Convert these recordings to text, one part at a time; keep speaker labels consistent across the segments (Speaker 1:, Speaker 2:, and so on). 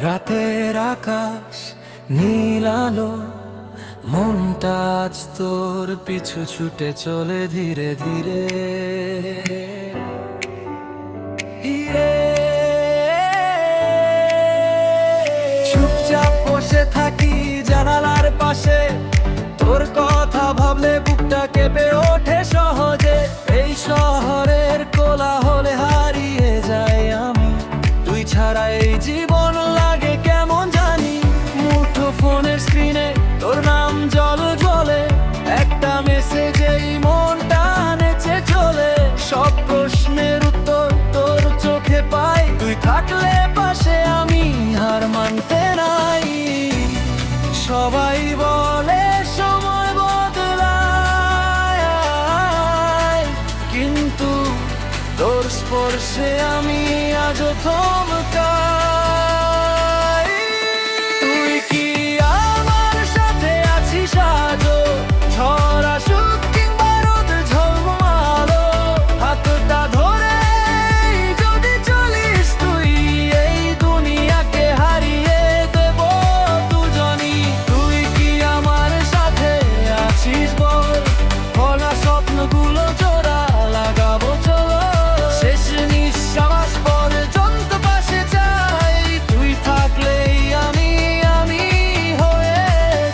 Speaker 1: রাতের আকাশ নীল আলো, মনটা আজ তোর পিছু ছুটে চলে ধীরে ধীরে। চুপচাপ বসে থাকি জানালার পাশে, তোর কথা ভাবলে বুকটা কেঁপে ওঠে সহজে। এই শহরের কোলাহলে হারিয়ে যাই আমি, তুই ছাড়া এই জীবন লাগে কেমন জানি। মুঠো ফোনের স্ক্রিনে তোর নাম জল জ্বলে, একটা মেসেজেই মনটা নেচে চলে। সব প্রশ্নের উত্তর তোর চোখে পাই, তুই থাকলে পাশে আমি হার মানতে নাই। সবাই বলে সময় বদলায়, কিন্তু তোর স্পর্শে আমি আজও থমকাই। তুই কি আমার সাথে আছিস আজও? ঝড় আসুক কিংবা রোদ ঝলমলো, হাতটা ধরে যদি চলিস তুই, এই দুনিয়াকে হারিয়ে দেব দুজনই। তুই কি আমার সাথে আছিস বল, ভোলা স্বপ্নগুলো জোড়া লাগাবো চলো। শেষ নিঃশ্বাস পর্যন্ত পাশে চাই, তুই থাকলেই আমি হয়ে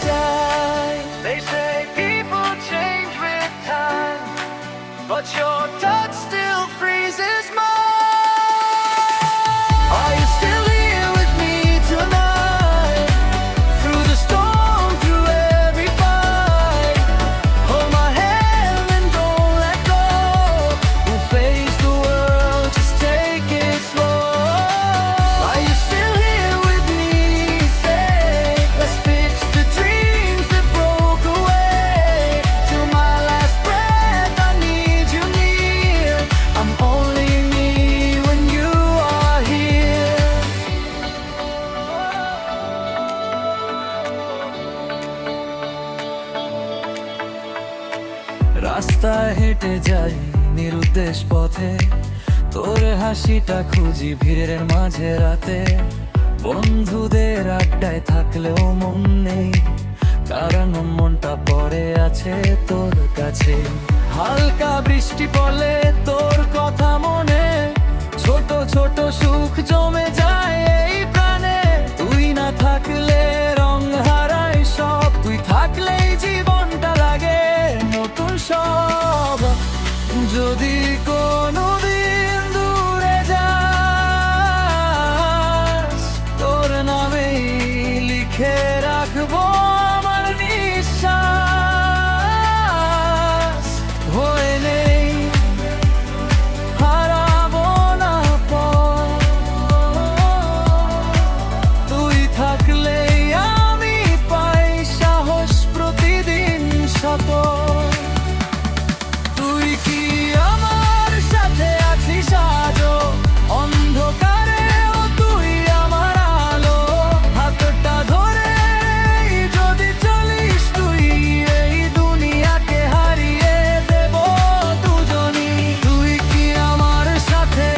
Speaker 1: যাই। They say people change with time, but your touch still freezes mine. Are you still here with me tonight? Through the storm, through every fight, hold my hand and don't let go. We'll face the world, just take it slow. Are you still here with me? Say, let's fix the dreams that broke away. Till my last breath, I need you near. I'm only me when you are here. রাস্তায় হেঁটে যাই নিরুদ্দেশ পথে, তোর হাসিটা খুঁজি ভিড়ের মাঝে রাতে। বন্ধুদের আড্ডায় থাকলেও মন নেই, কারণ মনটা পড়ে আছে তোর কাছে। হালকা বৃষ্টি পড়লে তোর কথা মনে, ছোট ছোট সুখ জমে যায় এই প্রাণে। তুই না থাকলে রং হারায় সব, তুই থাকলেই জীবনটা লাগে নতুন সব। যদি কোনোদিন দূরে যাস, তোর নামেই লিখে রাখবো আমার নিঃশ্বাস। হয়ে নেই, হারাবো না পথ, তুই থাকলেই আমি পাই সাহস প্রতিদিন শত। তুই কি আমার সাথে আছিস আজও? অন্ধকারেও তুই আমার আলো, হাতটা ধরে যদি চলিস তুই, এই দুনিয়াকে হারিয়ে দেব দুজনই। তুই কি আমার সাথে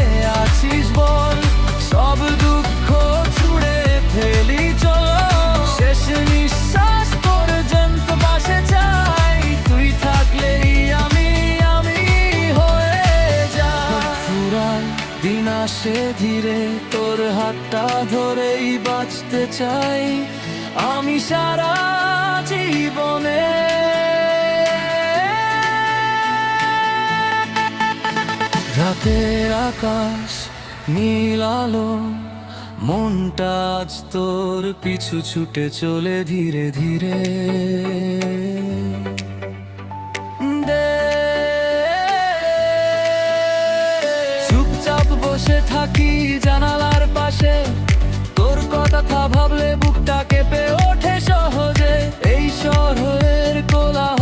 Speaker 1: আছিস বল, সব দুঃখ ছুড়ে ফেলি চলো। শেষ নিঃশ্বাস পর্যন্ত পাশে চাই, তুই থাকলেই আমি হয়ে যাই। ফুরায় দিন আসে ধীরে, তোর হাতটা ধরেই বাঁচতে চাই আমি সারা জীবনে। রাতের আকাশ নীল আলো, মনটা আজ তোর পিছু ছুটে চলে ধীরে ধীরে। চুপচাপ বসে থাকি জানালার পাশে, তোর কথা ভাবলে বুকটা কেঁপে ওঠে সহজে। এই শহরের কোলাহল